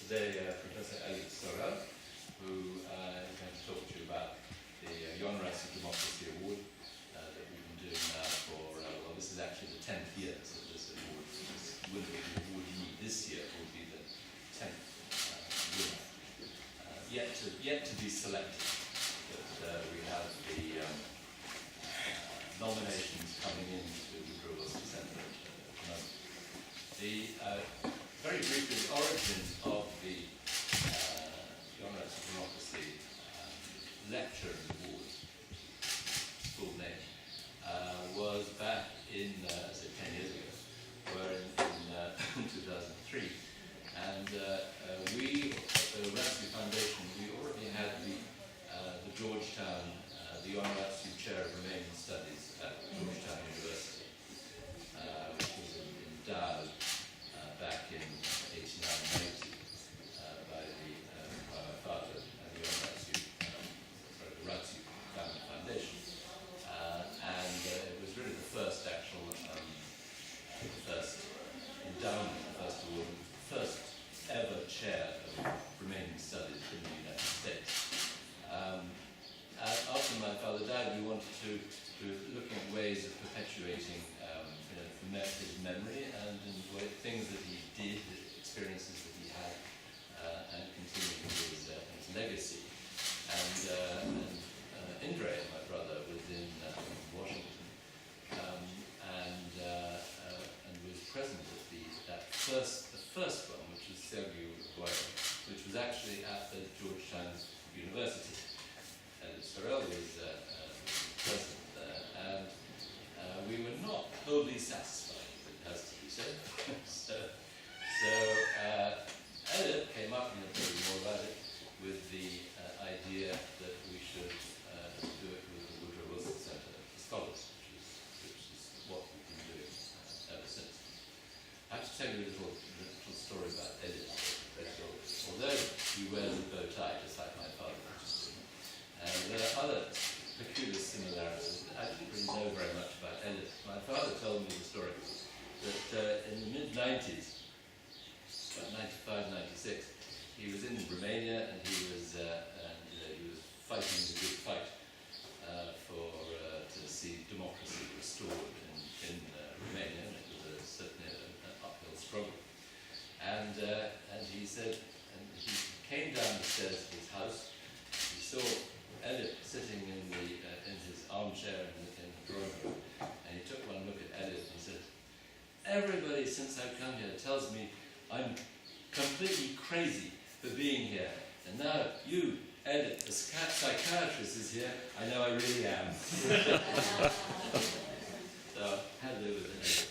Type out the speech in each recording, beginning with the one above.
today Professor Elliot Sorrell, who is going to talk to you about the Years of Democracy Award that we've been doing now for, well, this is actually the 10th year, so this award, this winner of the awardee this year will be the 10th winner. Yet to be selected, but we have the nominations coming in to the Brewers Centre at the moment. Very briefly, the origin of the Years of Democracy lecture and award, full name, was back in, 10 years ago, where in 2003. And we, at the Ratziu Foundation, we already had the Georgetown, the Jon Ratziu Chair of Romanian Studies at Georgetown University, which was endowed back in 89-90 by my father and the Jon Ratziu, the Ratziu Family Foundation. And it was really the first actual, the first endowment, the first award, the first ever chair of Romanian studies in the United States. After my father died, we wanted to look at ways of perpetuating his memory and things that he did, experiences that he had, and continuing his legacy. And Indre, my brother, was in Washington and was present at the first one, which was Sergio Aguirre, which was actually at the Georgetown University. And Sorrell was present there, and we were not wholly satisfied, it has to be said. so Elliot came up, and I'll tell you more about it, with the idea that we should do it with the Woodrow Wilson Center for Scholars, which is what we've been doing ever since. I have to tell you a little story about Elliot. Although he wears a bow tie, just like my father used to. And there are other peculiar similarities. I didn't really know very much about Elliot. My father told me the story that in the mid-90s, about 95, 96, he was in Romania and he was fighting the good fight to see democracy restored in Romania, and it was certainly an uphill struggle. And he said, and he came down the stairs to his house. He saw Elliot sitting in his armchair in the drawing room, and he took one look at Elliot and he said, "Everybody since I've come here tells me I'm completely crazy for being here, and now you, Elliot, the psychiatrist, is here. I know I really am." So, hello with Elliot.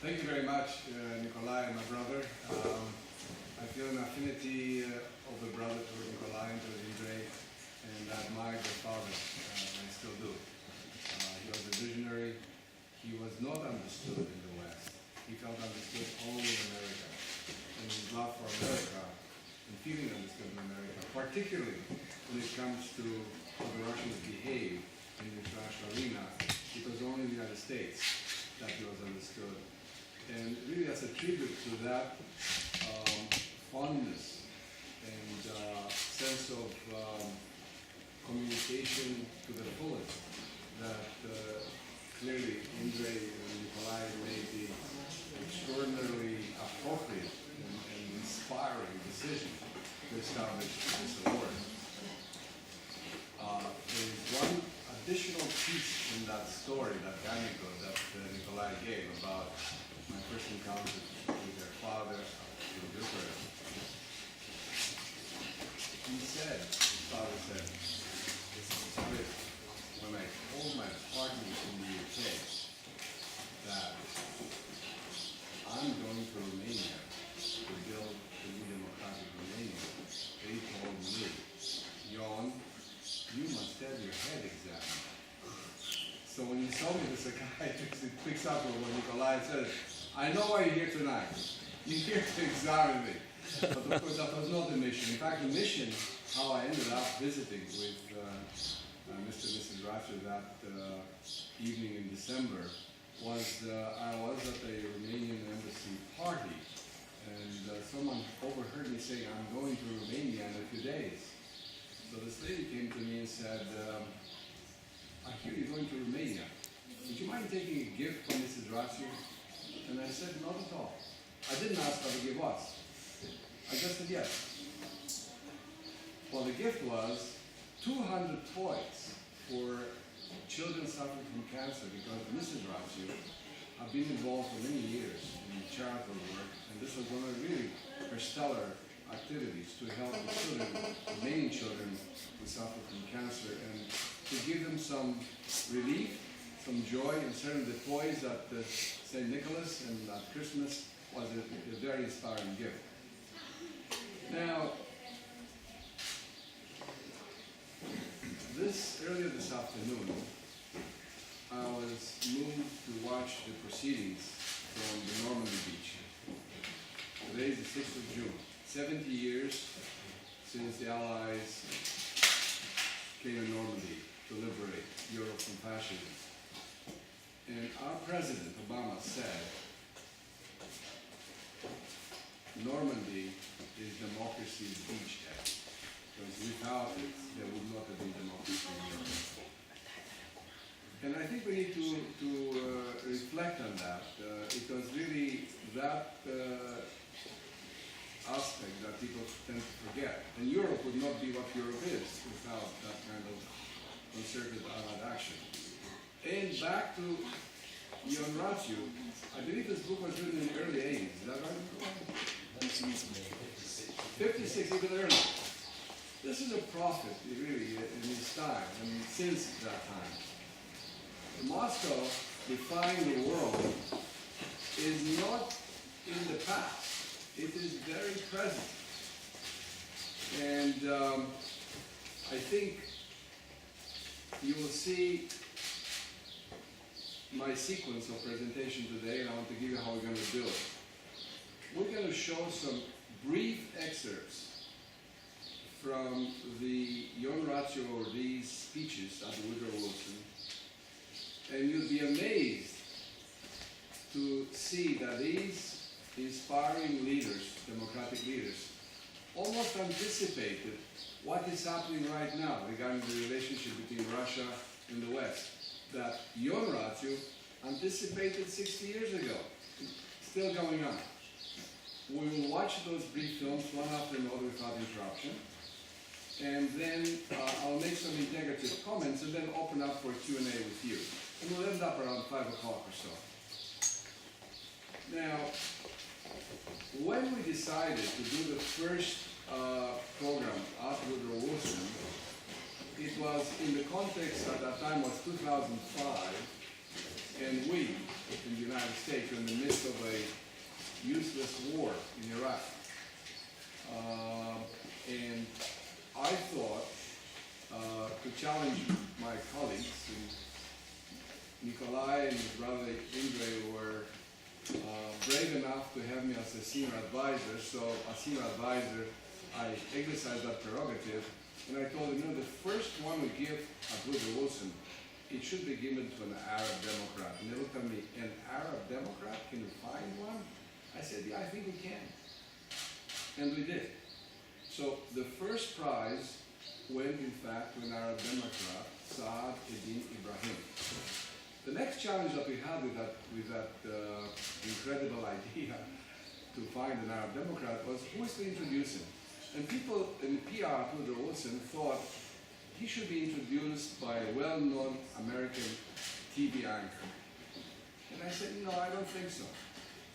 Thank you very much, Nikolai, my brother. I feel an affinity of a brother toward Nikolai and toward Indre, and I admire their father, I still do. He was a visionary. He was not understood in the West. He felt understood only in America. And his love for America and feeling understood in America, particularly when it comes to how the Russians behave in the international arena, it was only in the United States that he was understood. And really, as a tribute to that fondness and sense of communication to the fullest, that clearly Indre and Nikolai made the extraordinarily appropriate and inspiring decision to establish this award. There is one additional piece in that story, that anecdote that Nikolai gave about my first encounter with their father in Bucharest. His father said, when I told my partners in the UK that I'm going to Romania to build a new democratic Romania, they told me, "Jon, you must have your head examined." So when you saw me, the psychiatrist picks up on what Nikolai says, "I know why you're here tonight. You're here to examine me." But of course, that was not the mission. In fact, the mission, how I ended up visiting with Mr. and Mrs. Ratziu that evening in December, was I was at a Romanian embassy party saying, I'm going to Romania in a few days. So this lady came to me and said, I hear you're going to Romania. Would you mind taking a gift from Mrs. Ratio? And I said, not at all. I didn't ask what the gift was. I just said yes. Well, the gift was 200 toys for children suffering from cancer, because Mrs. Ratio have been involved for many years in charitable work, and this was one of really her stellar activities to help the children, remaining children who suffer from cancer, and to give them some relief, some joy, and certainly the toys at St. Nicholas and at Christmas was a very inspiring gift. Now, earlier this afternoon, I was moved to watch the proceedings from the Normandy beach. Today is the 6th of June, 70 years since the Allies came to Normandy to liberate Europe from fascism. And our President, Obama, said, Normandy is democracy's beachhead, because without it, there would not have been democracy in Europe. And I think we need to reflect on that, because really that aspect that people tend to forget. And Europe would not be what Europe is without that kind of concerted Allied action. And back to Years of IRDA, I believe this book was written in the early 80s, is that right? 56, even earlier. This is a prophet, really, in his time, and since that time. Moscow, defying the world, is not in the past. It is very present. And I think you will see my sequence of presentation today, and I want to give you how we're going to do it. We're going to show some brief excerpts from the Years of IRDA, or these speeches at Woodrow Wilson, and you'll be amazed to see that these inspiring leaders, democratic leaders, almost anticipated what is happening right now regarding the relationship between Russia and the West, that Years of IRDA anticipated 60 years ago, still going on. We will watch those brief films one after another without interruption, and then I'll make some integrative comments and then open up for Q&A with you. And we'll end up around 5 o'clock or so. Now, when we decided to do the first program at Woodrow Wilson, it was in the context at that time was 2005, and we, in the United States, were in the midst of a useless war in Iraq. And I thought to challenge my colleagues, Nikolai and his brother Indrei were brave enough to have me as a senior advisor. So as senior advisor, I exercised that prerogative, and I told him, the first one we give at Woodrow Wilson, it should be given to an Arab Democrat. And they looked at me, an Arab Democrat? Can you find one? I said, yeah, I think we can. And we did. So the first prize went, in fact, to an Arab Democrat, Saad Eddin Ibrahim. The next challenge that we had with that incredible idea to find an Arab Democrat was, who is to introduce him? And people in PR at Woodrow Wilson thought he should be introduced by a well-known American TV anchor. And I said, no, I don't think so.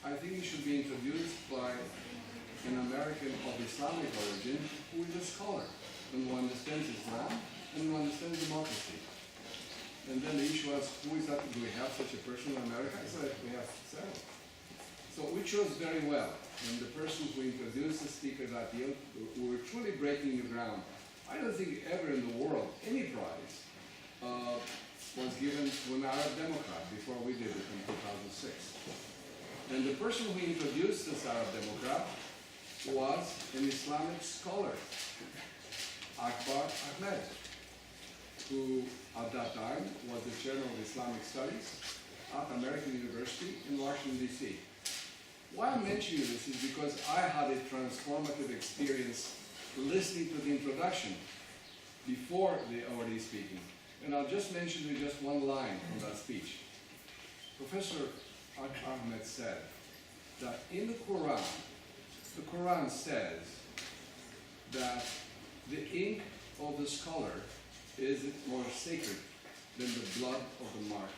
I think he should be introduced by an American of Islamic origin who is a scholar and who understands Islam and who understands democracy. And then the issue was, who is that? Do we have such a person in America? I said, we have several. So we chose very well. And the person who introduced the speaker that year, we were truly breaking new ground. I don't think ever in the world any prize was given to an Arab Democrat before we did it in 2006. And the person who introduced this Arab Democrat was an Islamic scholar, Akbar Ahmed, who at that time was the chairman of Islamic Studies at American University in Washington, D.C. Why I'm mentioning this is because I had a transformative experience listening to the introduction before the IRDA speaking. And I'll just mention to you just one line from that speech. Professor Ahmed said that in the Quran says that the ink of the scholar is more sacred than the blood of the martyr.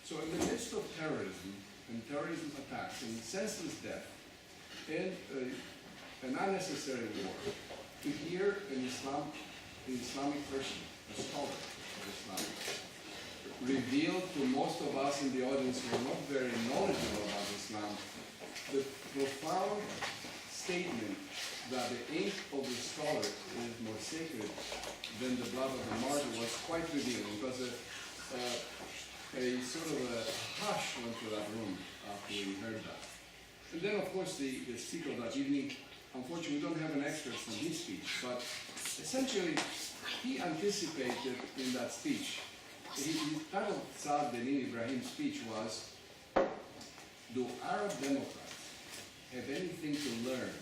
So in the midst of terrorism and terrorism attacks and senseless death and an unnecessary war, to hear an Islamic person, a scholar of Islam, reveal to most of us in the audience who are not very knowledgeable about Islam the profound statement that the ink of the scholar is more sacred than the blood of the martyr was quite revealing. It was a sort of a hush went through that room after we heard that. And then, of course, the speaker of that evening, unfortunately, we don't have an excerpt from his speech, but essentially, he anticipated in that speech. His title of Saad bin Ibrahim's speech was, "Do Arab Democrats have anything to learn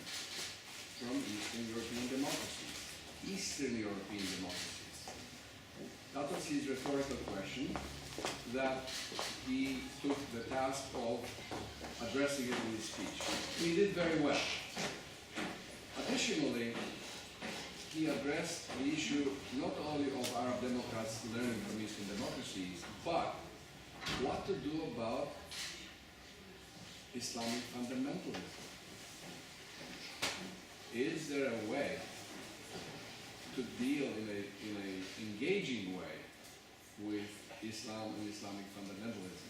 from Eastern European democracies?" Eastern European democracies. That was his rhetorical question that he took the task of addressing it in his speech. He did very well. Additionally, he addressed the issue not only of Arab democrats learning from Eastern democracies, but what to do about Islamic fundamentalism. Is there a way to deal in an engaging way with Islam and Islamic fundamentalism?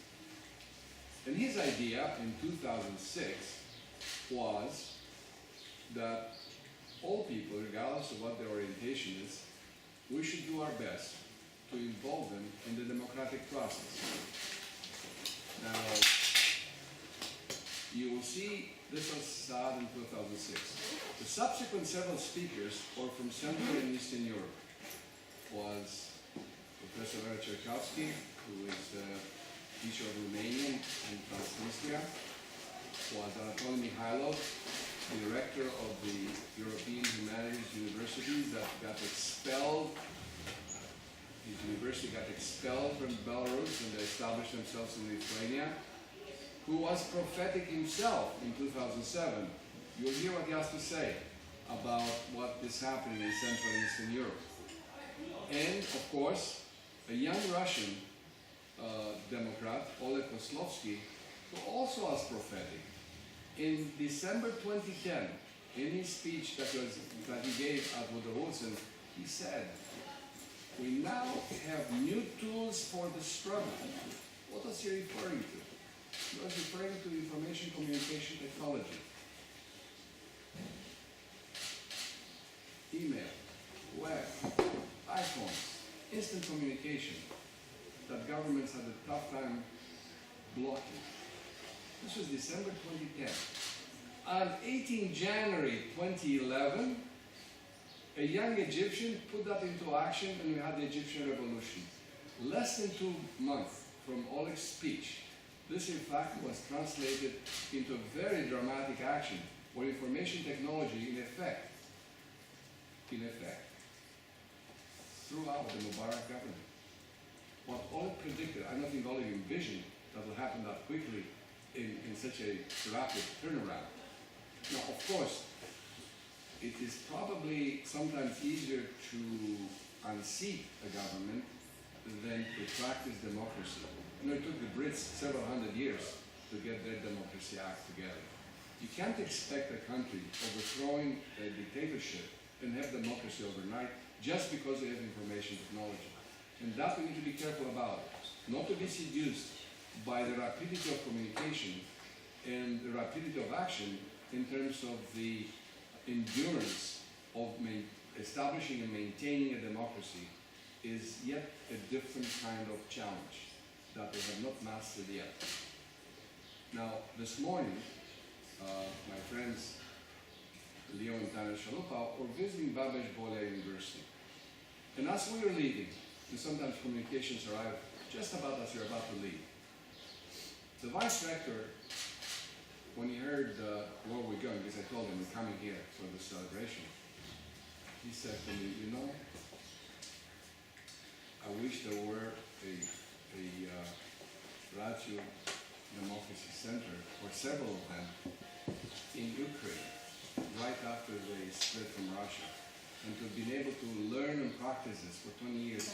And his idea in 2006 was that all people, regardless of what their orientation is, we should do our best to involve them in the democratic process. Now, you will see this was Saad in 2006. The subsequent several speakers were from Central and Eastern Europe. Was Professor Vera Cherkowski, who is teacher of Romanian and Transnistria, was Anatoly Mikhailov, director of the European Humanities Universities that got expelled. His university got expelled from Belarus and they established themselves in Lithuania, who was prophetic himself in 2007. You'll hear what he has to say about what is happening in Central and Eastern Europe. And, of course, a young Russian Democrat, Oleg Kozlovsky, who also was prophetic. In December 2010, in his speech that he gave at Woodrow Wilson, he said, "We now have new tools for the struggle." What was he referring to? He was referring to information communication technology. Email, web, iPhones, instant communication that governments had a tough time blocking. This was December 2010. On 18 January 2011, a young Egyptian put that into action and we had the Egyptian Revolution. Less than 2 months from Oleg's speech, this in fact was translated into very dramatic action where information technology in effect, throughout the Mubarak government. What Oleg predicted, I don't think Oleg envisioned that will happen that quickly in such a rapid turnaround. Now, of course, it is probably sometimes easier to unseat a government than to practice democracy. You know, it took the Brits several hundred years to get their Democracy Act together. You can't expect a country overthrowing a dictatorship and have democracy overnight just because they have information technology. And that we need to be careful about, not to be seduced by the rapidity of communication and the rapidity of action in terms of the endurance of establishing and maintaining a democracy is yet a different kind of challenge that they have not mastered yet. Now, this morning, my friends Leo and Tanya Shalupa were visiting Babesh Boleh University. And as we were leaving, and sometimes communications arrive just about as you're about to leave, the vice rector, when he heard heard where we're going, because I told him we're coming here for the celebration, he said to me, you know, I wish there were a Ratio Democracy Center, or several of them, in Ukraine, right after they split from Russia. And to have been able to learn and practice this for 20 years,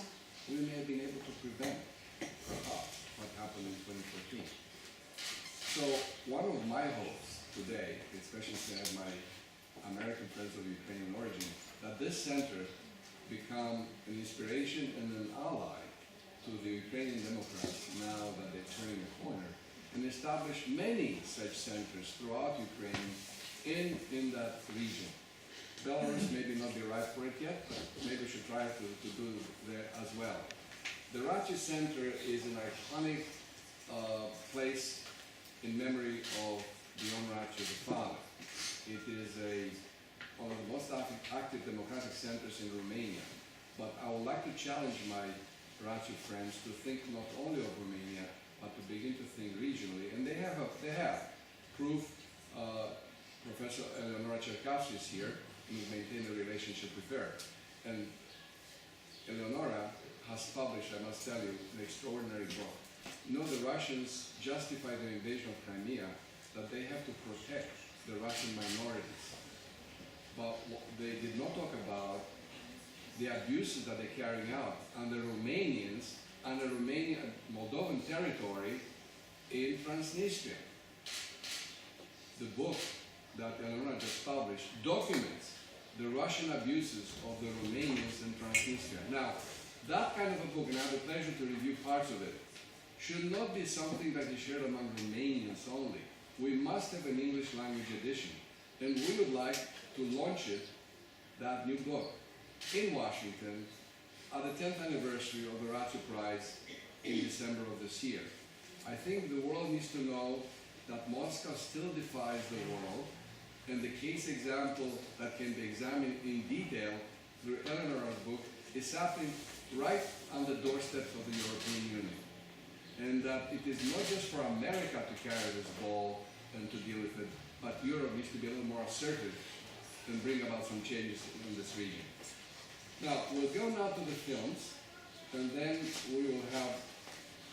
we may have been able to prevent perhaps what happened in 2014. So one of my hopes today, especially since I have my American friends of Ukrainian origin, that this center become an inspiration and an ally to the Ukrainian Democrats now that they're turning the corner, and establish many such centers throughout Ukraine in that region. Belarus maybe not be right for it yet, but maybe we should try to do there as well. The Rachi Center is an iconic place in memory of Ion Rachi, the father. It is one of the most active democratic centers in Romania. But I would like to challenge my Rachi friends to think not only of Romania, but to begin to think regionally. And they have proof. Professor Eleonora Cherkasy is here, and we've maintained a relationship with her. And Eleonora has published, I must tell you, an extraordinary book. You know, the Russians justified the invasion of Crimea that they have to protect the Russian minorities. But they did not talk about the abuses that they're carrying out under Romanians, under Romanian Moldovan territory in Transnistria. The book that Eleonora just published documents the Russian abuses of the Romanians in Transnistria. Now, that kind of a book, and I have the pleasure to review parts of it, should not be something that is shared among Romanians only. We must have an English language edition, and we would like to launch it, that new book, in Washington at the 10th anniversary of the Rachi Prize in December of this year. I think the world needs to know that Moscow still defies the world, and the case example that can be examined in detail through Eleonora's book is happening right on the doorsteps of the European Union. And that it is not just for America to carry this ball and to deal with it, but Europe needs to be a little more assertive and bring about some changes in this region. Now, we'll go now to the films, and then we will have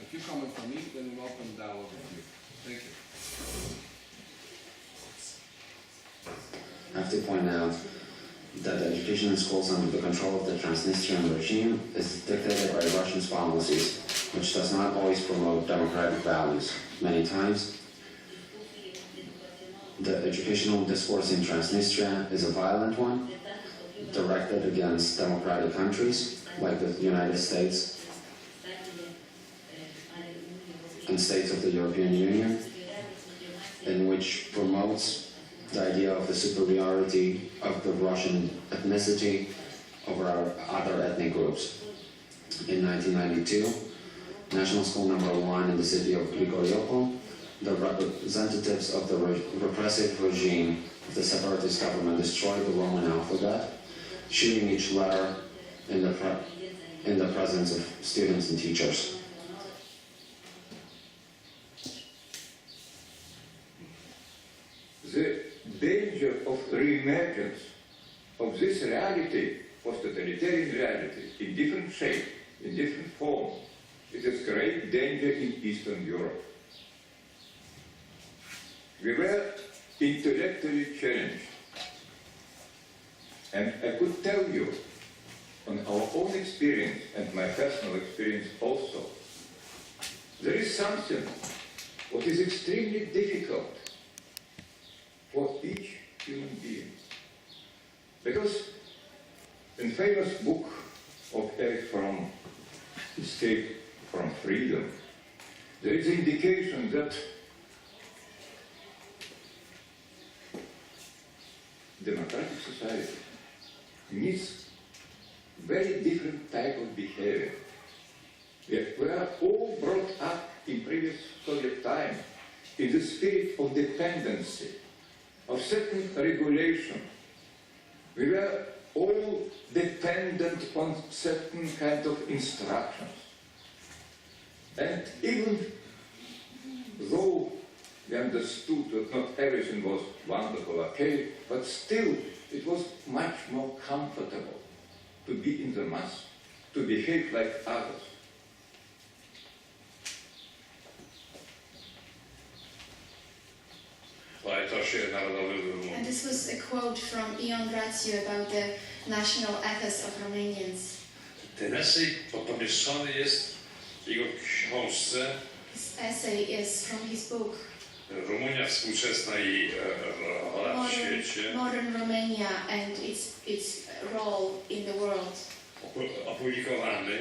a few comments from me, then we'll open dialogue with you. Thank you. I have to point out that the education in schools under the control of the Transnistrian regime is dictated by Russia's policies, which does not always promote democratic values. Many times, the educational discourse in Transnistria is a violent one, directed against democratic countries like the United States and states of the European Union, in which promotes the idea of the superiority of the Russian ethnicity over other ethnic groups. In 1992, National School Number 1 in the city of Grigoriopol, the representatives of the repressive regime of the separatist government destroyed the Roman alphabet, shooting each letter in the presence of students and teachers. The danger of re-emergence of this reality, post-totalitarian reality, in different shape, in different form, it is great danger in Eastern Europe. We were intellectually challenged, and I could tell you, on our own experience and my personal experience also, there is something what is extremely difficult for each human being. Because in the famous book of Erich Fromm, Escape from Freedom, there is indication that democratic society needs very different type of behavior. We are all brought up in previous Soviet time in the spirit of dependency, of certain regulation. We were all dependent on certain kind of instructions. And even though We understood that not everything was wonderful, okay, but still it was much more comfortable to be in the mass, to behave like others. And this was a quote from Ion Grațiu about the national ethos of Romanians. Ten esej pomieszczony jest w jego książce This essay is from his book, Rumunia współczesna i rola w świecie, Modern Romania and its role in the world, opublikowany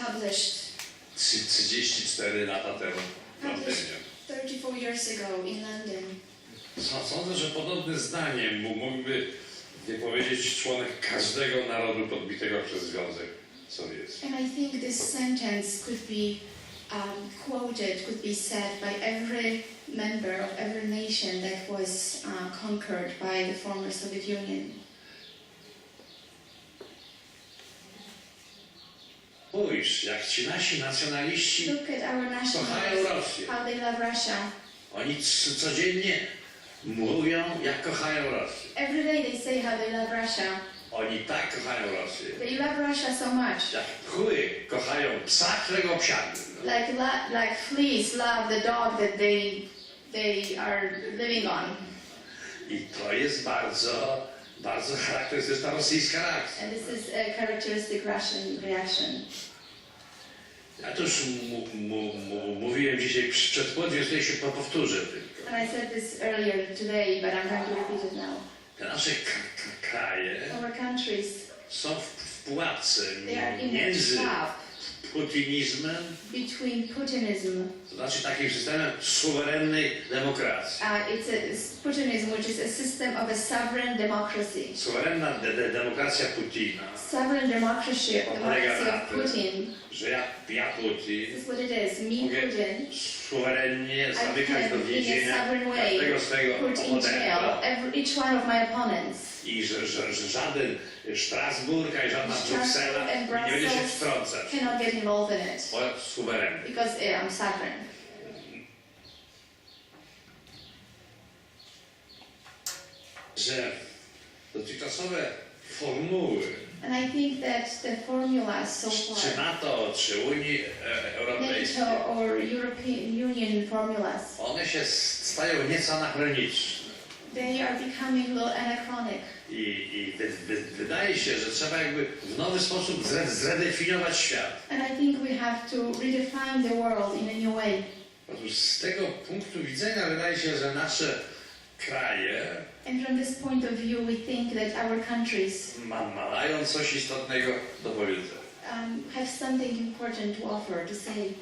published 34 lata temu w Londynie. 34 years ago in London. Sądzę, że podobne zdanie mógłby wypowiedzieć członek każdego narodu podbitego przez Związek Sowiecki. And I think this sentence could be quoted, could be said by every member of every nation that was conquered by the former Soviet Union. Spójrz, jak ci nasi nacjonaliści Look at our kochają nationalists, Rosję. how they love Russia. Oni codziennie mówią, jak kochają Rosję. Every day they say how they love Russia. Oni tak kochają Rosję. They love Russia so much. Jak kły kochają psa, którego obsiadły. Like fleas love the dog that they are living on. I to jest bardzo, bardzo charakterystyczna rosyjska reakcja. And this is a characteristic Russian reaction. Ja to już mówiłem dzisiaj przed chwilą, tutaj się powtórzę tylko. And I said this earlier today, but I'm going to repeat it now. Te nasze kraje Our countries, są w pułapce they are in a między trap putinizmem, between Putinism. to znaczy takim systemem suwerennej demokracji. Putinism, which is a system of a sovereign democracy. Suwerenna demokracja Putina Sovereign democracy polega na of tym, Putin. że ja Putin This is what it is. Me, mogę Putin. suwerennie I zamykać do can, in a więzienia sovereign way, każdego swojego put in jail oponenta each one of my opponents. i że żaden Strasburg ani żadna Bruksela nie będzie się wtrącać, Cannot get involved in it bo suwerenny. because I'm sovereign. Że dotychczasowe formuły, And I think that the formulas so czy far, NATO, czy Unii Europejskiej, NATO or European Union formulas, one się stają nieco anachroniczne. they are becoming a little anachronic. I wydaje się, że trzeba jakby w nowy sposób zredefiniować świat. And I think we have to redefine the world in a new way. Otóż z tego punktu widzenia wydaje się, że nasze kraje And from this point of view, we think that our countries mają coś istotnego do powiedzenia. have something important to offer, to say.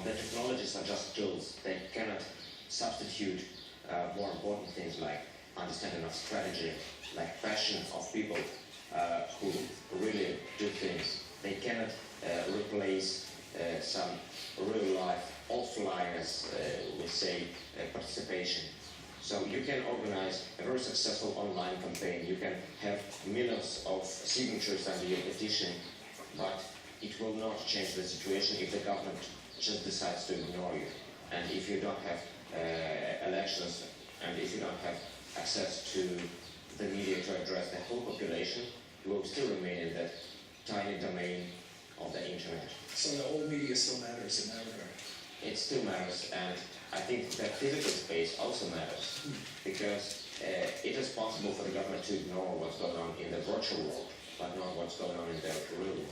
The technologies are just tools. They cannot substitute more important things like understanding of strategy, like passion of people who really do things. They cannot replace some real life, offline, as we say, participation. So you can organize a very successful online campaign. You can have millions of signatures under your petition, but it will not change the situation if the government just decides to ignore you. And if you don't have elections, and if you don't have access to the media to address the whole population, you will still remain in that tiny domain of the internet. So the old media still matters in that regard. It still matters, and I think that physical space also matters, because it is possible for the government to ignore what's going on in the virtual world, but not what's going on in the real world.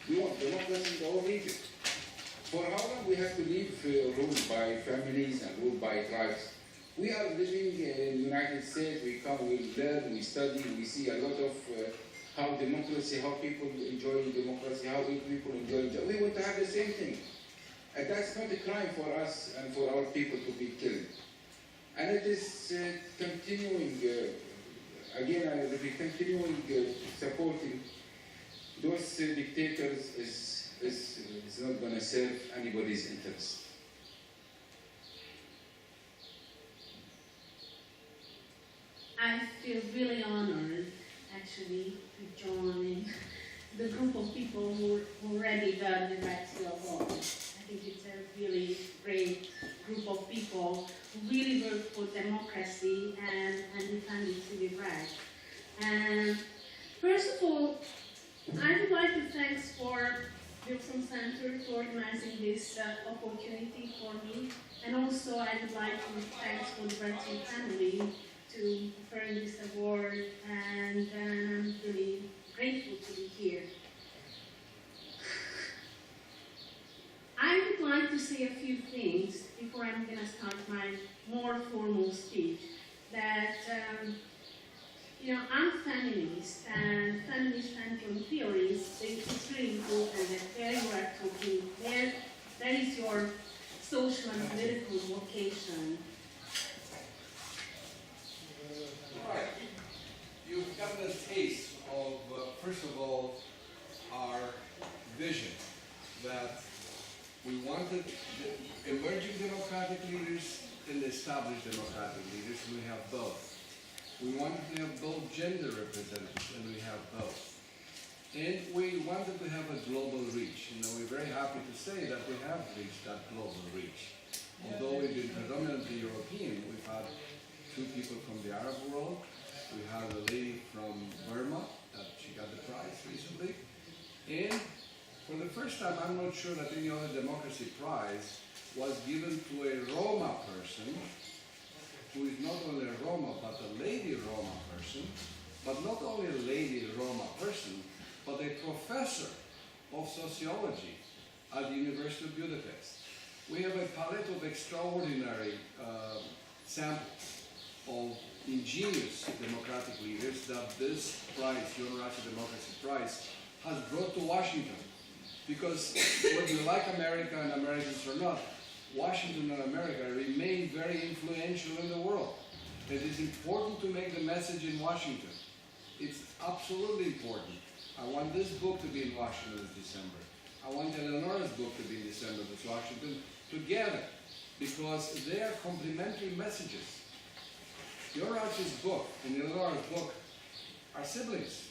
We want democracy in the whole region. For how long we have to live ruled by families and ruled by tribes? We are living in the United States, we come, we learn, we study, we see a lot of how democracy, how people enjoy democracy, how people enjoy. We want to have the same thing. And that's not a crime for us and for our people to be killed. And it is continuing, again, I will be continuing supporting those dictators is not going to serve anybody's interest. I feel really honored actually to join the group of people who already done the right to vote. I think it's a really great group of people who really work for democracy and defending civil rights. And first of all, I would like to thank for Wilson Center for organizing this opportunity for me, and also I would like to thank for the Bretton family to offering this award, and I'm really grateful to be here. I would like to say a few things before I'm going to start my more formal speech. That I'm feminist, and feminist pantheon theories, it's really important that where you are talking, there is your social and political vocation. Right. You've gotten a taste of, first of all, our vision that we wanted the emerging democratic leaders and established democratic leaders, and we have both. We wanted to have both gender representatives, and we have both. And we wanted to have a global reach. We're very happy to say that we have reached that global reach. Although we've been predominantly European, we've had 2 people from the Arab world. We had a lady from Burma, she got the prize recently. And for the first time, I'm not sure that any other democracy prize was given to a Roma person, who is not only a Roma, but a lady Roma person, but not only a lady Roma person, but a professor of sociology at the University of Budapest. We have a palette of extraordinary samples of ingenious democratic leaders that this prize, Universal Democracy Prize, has brought to Washington. Because whether you like America and Americans or not, Washington and America remain very influential in the world. It is important to make the message in Washington. It's absolutely important. I want this book to be in Washington this December. I want Eleonora's book to be in December this Washington together, because they are complementary messages. Yoracha's book and Eleonora's book are siblings.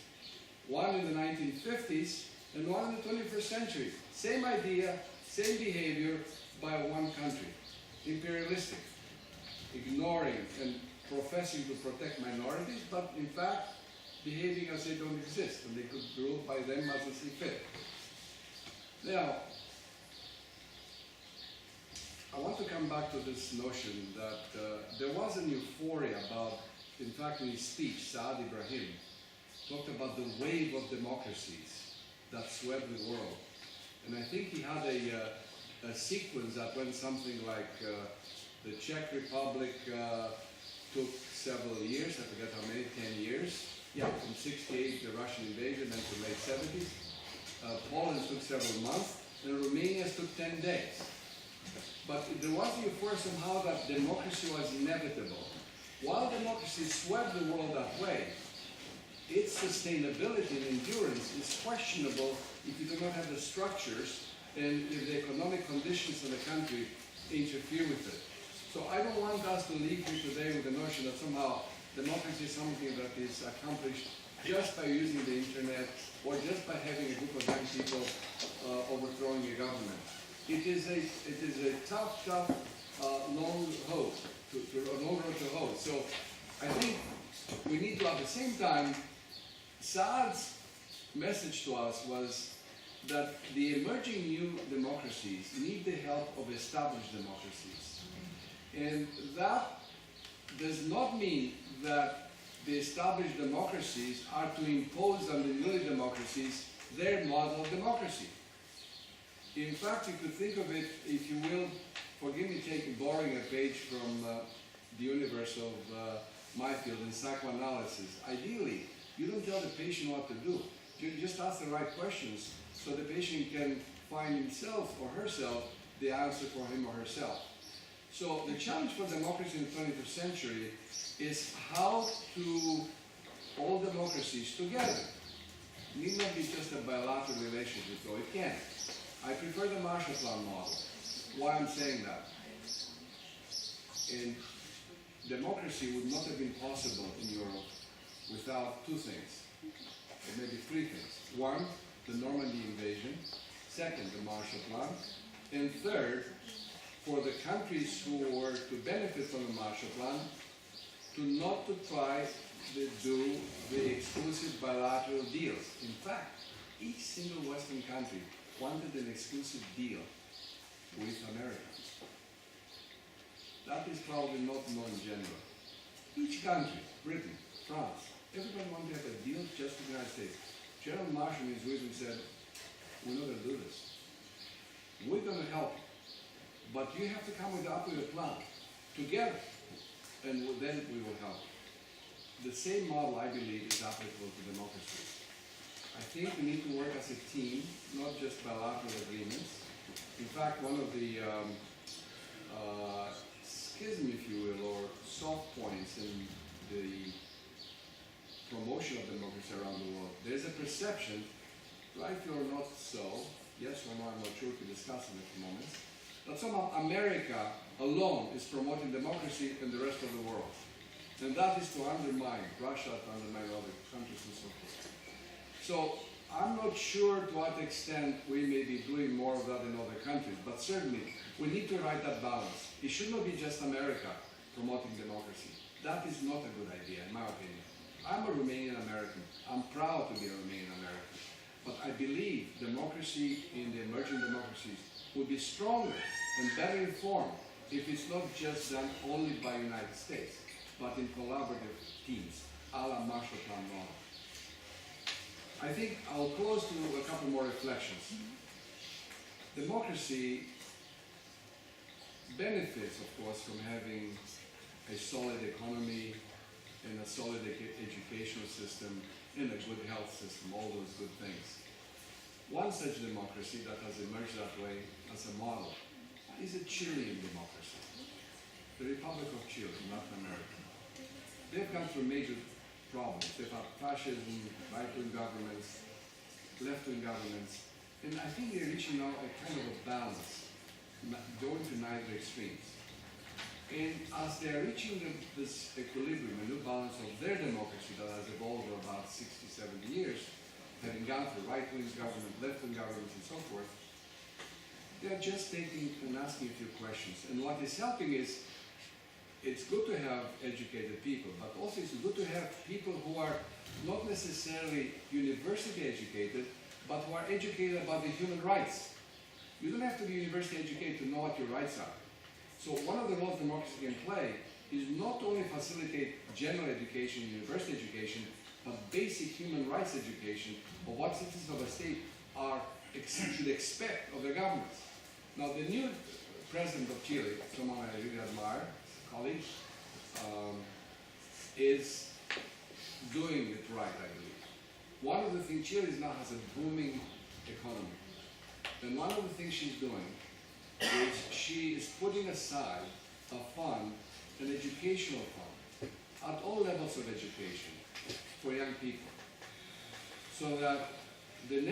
One in the 1950s and one in the 21st century. Same idea, same behavior, by one country, imperialistic, ignoring and professing to protect minorities, but in fact behaving as they don't exist, and they could rule by them as they see fit. Now, I want to come back to this notion that there was an euphoria about, in fact in his speech, Saad Ibrahim talked about the wave of democracies that swept the world. And I think he had a sequence that went something like the Czech Republic took several years, I forget how many, 10 years. Yeah, from 68, the Russian invasion, and to late 70s. Poland took several months, and Romania took 10 days. But there was a euphoria somehow that democracy was inevitable. While democracy swept the world that way, its sustainability and endurance is questionable if you do not have the structures and if the economic conditions of the country interfere with it. So I don't want us to leave here today with the notion that somehow democracy is something that is accomplished just by using the internet or just by having a group of young people overthrowing a government. It is a tough, long road to hoe. So I think we need to, at the same time, Saad's message to us was that the emerging new democracies need the help of established democracies. And that does not mean that the established democracies are to impose on the new democracies their model of democracy. In fact, you could think of it, if you will, forgive me borrowing a page from the universe of my field in psychoanalysis. Ideally, you don't tell the patient what to do. You just ask the right questions so the patient can find himself or herself the answer for him or herself. So the challenge for democracy in the 21st century is how to all democracies together. It need not be just a bilateral relationship, though it can. I prefer the Marshall Plan model. Why I'm saying that? And democracy would not have been possible in Europe without two things. Or maybe three things. One, the Normandy invasion. Second, the Marshall Plan. And third, for the countries who were to benefit from the Marshall Plan, to not to try to do the exclusive bilateral deals. In fact, each single Western country wanted an exclusive deal with America. That is probably not known in general. Each country, Britain, France, everybody wanted to have a deal just with the United States. General Marshall in his wisdom said, we're not going to do this. We're going to help, but you have to come up with a plan together, and then we will help. The same model, I believe, is applicable to democracy. I think we need to work as a team, not just bilateral agreements. In fact, one of the schism, if you will, or soft points in the promotion of democracy around the world, there's a perception, right or not so, yes or no, I'm not sure, we can discuss in a few moments, that somehow America alone is promoting democracy in the rest of the world. And that is to undermine Russia, to undermine other countries and so forth. So I'm not sure to what extent we may be doing more of that in other countries, but certainly we need to write that balance. It should not be just America promoting democracy. That is not a good idea, in my opinion. I'm a Romanian American. I'm proud to be a Romanian American. But I believe democracy in the emerging democracies would be stronger and better informed if it's not just done only by the United States, but in collaborative teams, a la Marshall Plan model. I think I'll close to a couple more reflections. Democracy benefits, of course, from having a solid economy and a solid educational system and a good health system, all those good things. One such democracy that has emerged that way as a model is a Chilean democracy, the Republic of Chile, Latin America. They've gone through major problems. They've had fascism, right-wing governments, left-wing governments, and I think they're reaching now a kind of a balance, going to neither extremes. And as they're reaching this equilibrium, a new balance of their democracy that has evolved over about 60, 70 years, having gone through right-wing government, left-wing governments, and so forth, they're just taking and asking a few questions. And what is helping is, it's good to have educated people, but also it's good to have people who are not necessarily university educated, but who are educated about the human rights. You don't have to be university educated to know what your rights are. So one of the roles democracy can play is not only facilitate general education, university education, but basic human rights education of what citizens of a state should expect of their governments. Now the new president of Chile, someone I really admire, colleague, is doing it right, I believe. One of the things, Chile now has a booming economy. And one of the things she's doing is she is putting aside a fund, an educational fund, at all levels of education for young people. So that the next